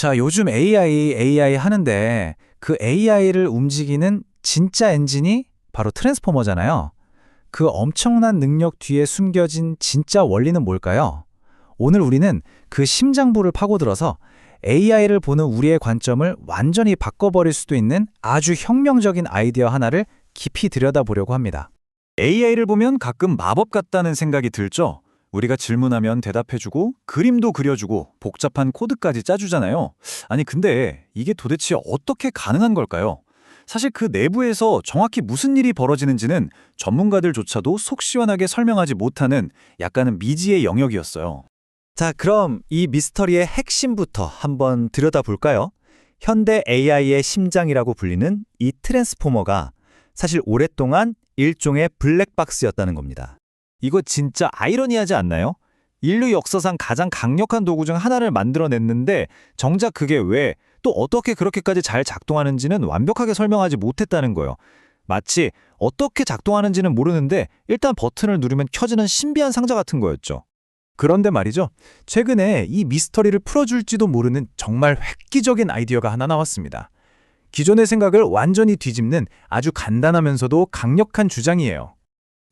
자, 요즘 AI 하는데 그 AI를 움직이는 진짜 엔진이 바로 트랜스포머잖아요. 그 엄청난 능력 뒤에 숨겨진 진짜 원리는 뭘까요? 오늘 우리는 그 심장부를 파고들어서 AI를 보는 우리의 관점을 완전히 바꿔버릴 수도 있는 아주 혁명적인 아이디어 하나를 깊이 들여다보려고 합니다. AI를 보면 가끔 마법 같다는 생각이 들죠? 우리가 질문하면 대답해주고 그림도 그려주고 복잡한 코드까지 짜주잖아요. 아니 근데 이게 도대체 어떻게 가능한 걸까요? 사실 그 내부에서 정확히 무슨 일이 벌어지는지는 전문가들조차도 속 시원하게 설명하지 못하는 약간은 미지의 영역이었어요. 자, 그럼 이 미스터리의 핵심부터 한번 들여다볼까요? 현대 AI의 심장이라고 불리는 이 트랜스포머가 사실 오랫동안 일종의 블랙박스였다는 겁니다. 이거 진짜 아이러니하지 않나요? 인류 역사상 가장 강력한 도구 중 하나를 만들어냈는데 정작 그게 왜 또 어떻게 그렇게까지 잘 작동하는지는 완벽하게 설명하지 못했다는 거예요. 마치 어떻게 작동하는지는 모르는데 일단 버튼을 누르면 켜지는 신비한 상자 같은 거였죠. 그런데 말이죠. 최근에 이 미스터리를 풀어줄지도 모르는 정말 획기적인 아이디어가 하나 나왔습니다. 기존의 생각을 완전히 뒤집는 아주 간단하면서도 강력한 주장이에요.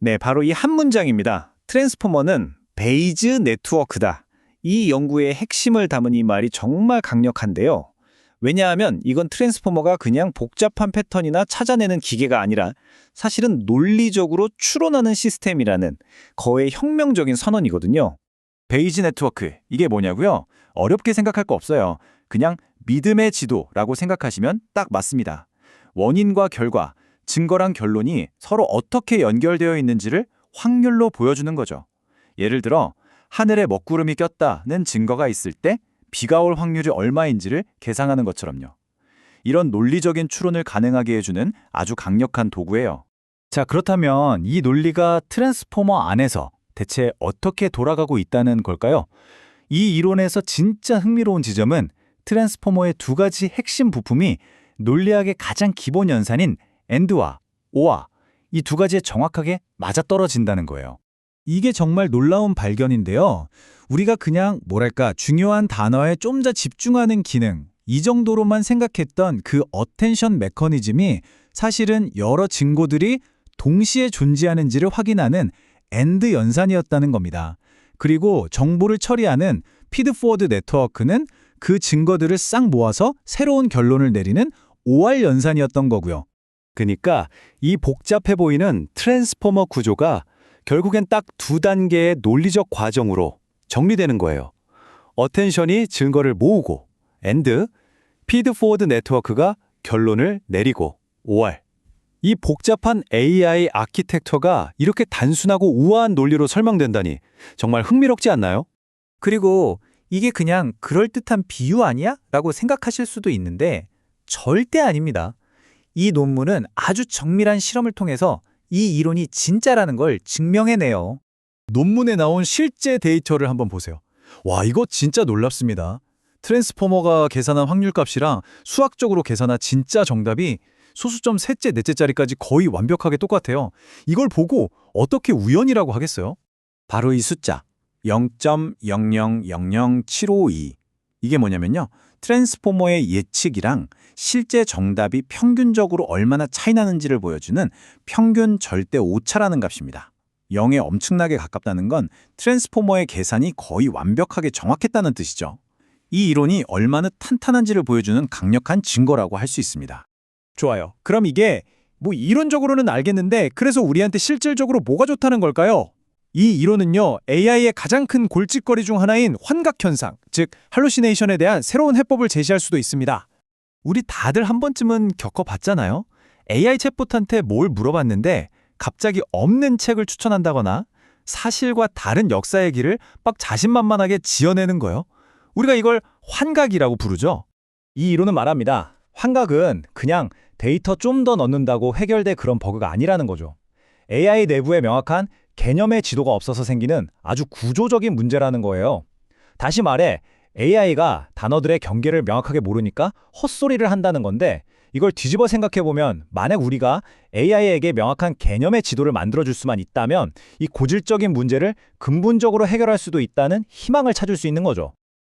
네, 바로 이 한 문장입니다. 트랜스포머는 베이즈 네트워크다. 이 연구의 핵심을 담은 이 말이 정말 강력한데요. 왜냐하면 이건 트랜스포머가 그냥 복잡한 패턴이나 찾아내는 기계가 아니라 사실은 논리적으로 추론하는 시스템이라는 거의 혁명적인 선언이거든요. 베이지 네트워크, 이게 뭐냐고요? 어렵게 생각할 거 없어요. 그냥 믿음의 지도라고 생각하시면 딱 맞습니다. 원인과 결과, 증거랑 결론이 서로 어떻게 연결되어 있는지를 확률로 보여주는 거죠. 예를 들어 하늘에 먹구름이 꼈다는 증거가 있을 때 비가 올 확률이 얼마인지를 계산하는 것처럼요. 이런 논리적인 추론을 가능하게 해주는 아주 강력한 도구예요. 자, 그렇다면 이 논리가 트랜스포머 안에서 대체 어떻게 돌아가고 있다는 걸까요? 이 이론에서 진짜 흥미로운 지점은 트랜스포머의 두 가지 핵심 부품이 논리학의 가장 기본 연산인 AND와 OR, 이 두 가지에 정확하게 맞아떨어진다는 거예요. 이게 정말 놀라운 발견인데요. 우리가 그냥 중요한 단어에 좀 더 집중하는 기능, 이 정도로만 생각했던 그 어텐션 메커니즘이 사실은 여러 증거들이 동시에 존재하는지를 확인하는 AND 연산이었다는 겁니다. 그리고 정보를 처리하는 피드포워드 네트워크는 그 증거들을 싹 모아서 새로운 결론을 내리는 OR 연산이었던 거고요. 그러니까 이 복잡해 보이는 트랜스포머 구조가 결국엔 딱 두 단계의 논리적 과정으로 정리되는 거예요. 어텐션이 증거를 모으고 AND, 피드포워드 네트워크가 결론을 내리고 OR. 이 복잡한 AI 아키텍처가 이렇게 단순하고 우아한 논리로 설명된다니 정말 흥미롭지 않나요? 그리고 이게 그냥 그럴듯한 비유 아니야? 라고 생각하실 수도 있는데 절대 아닙니다. 이 논문은 아주 정밀한 실험을 통해서 이 이론이 진짜라는 걸 증명해내요. 논문에 나온 실제 데이터를 한번 보세요. 와, 이거 진짜 놀랍습니다. 트랜스포머가 계산한 확률값이랑 수학적으로 계산한 진짜 정답이 소수점 셋째, 넷째짜리까지 거의 완벽하게 똑같아요. 이걸 보고 어떻게 우연이라고 하겠어요? 바로 이 숫자 0.0000752. 이게 뭐냐면요. 트랜스포머의 예측이랑 실제 정답이 평균적으로 얼마나 차이 나는지를 보여주는 평균 절대 오차라는 값입니다. 0에 엄청나게 가깝다는 건 트랜스포머의 계산이 거의 완벽하게 정확했다는 뜻이죠. 이 이론이 얼마나 탄탄한지를 보여주는 강력한 증거라고 할 수 있습니다. 좋아요. 그럼 이게 이론적으로는 알겠는데 그래서 우리한테 실질적으로 뭐가 좋다는 걸까요? 이 이론은요, AI의 가장 큰 골칫거리 중 하나인 환각현상, 즉 할루시네이션에 대한 새로운 해법을 제시할 수도 있습니다. 우리 다들 한 번쯤은 겪어봤잖아요? AI 챗봇한테 뭘 물어봤는데 갑자기 없는 책을 추천한다거나 사실과 다른 역사 얘기를 막 자신만만하게 지어내는 거예요. 우리가 이걸 환각이라고 부르죠. 이 이론은 말합니다. 환각은 그냥 데이터 좀 더 넣는다고 해결될 그런 버그가 아니라는 거죠. AI 내부에 명확한 개념의 지도가 없어서 생기는 아주 구조적인 문제라는 거예요. 다시 말해 AI가 단어들의 경계를 명확하게 모르니까 헛소리를 한다는 건데 이걸 뒤집어 생각해보면 만약 우리가 AI에게 명확한 개념의 지도를 만들어줄 수만 있다면 이 고질적인 문제를 근본적으로 해결할 수도 있다는 희망을 찾을 수 있는 거죠.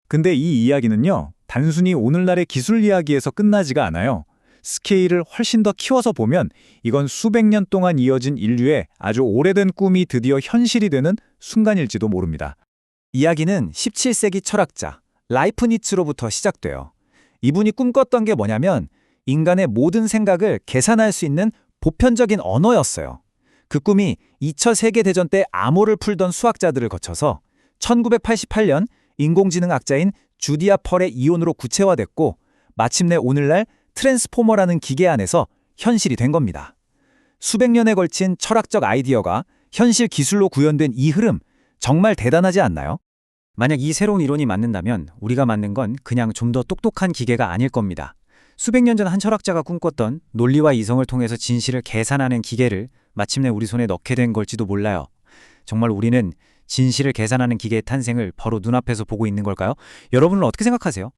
근데 이 이야기는요, 단순히 오늘날의 기술 이야기에서 끝나지가 않아요. 스케일을 훨씬 더 키워서 보면 이건 수백 년 동안 이어진 인류의 아주 오래된 꿈이 드디어 현실이 되는 순간일지도 모릅니다. 이야기는 17세기 철학자 라이프니츠로부터 시작돼요. 이분이 꿈꿨던 게 뭐냐면 인간의 모든 생각을 계산할 수 있는 보편적인 언어였어요. 그 꿈이 2차 세계대전 때 암호를 풀던 수학자들을 거쳐서 1988년 인공지능학자인 주디아 펄의 이론으로 구체화됐고 마침내 오늘날 트랜스포머라는 기계 안에서 현실이 된 겁니다. 수백 년에 걸친 철학적 아이디어가 현실 기술로 구현된 이 흐름 정말 대단하지 않나요? 만약 이 새로운 이론이 맞는다면 우리가 만든 건 그냥 좀 더 똑똑한 기계가 아닐 겁니다. 수백 년 전 한 철학자가 꿈꿨던 논리와 이성을 통해서 진실을 계산하는 기계를 마침내 우리 손에 넣게 된 걸지도 몰라요. 정말 우리는 진실을 계산하는 기계의 탄생을 바로 눈앞에서 보고 있는 걸까요? 여러분은 어떻게 생각하세요?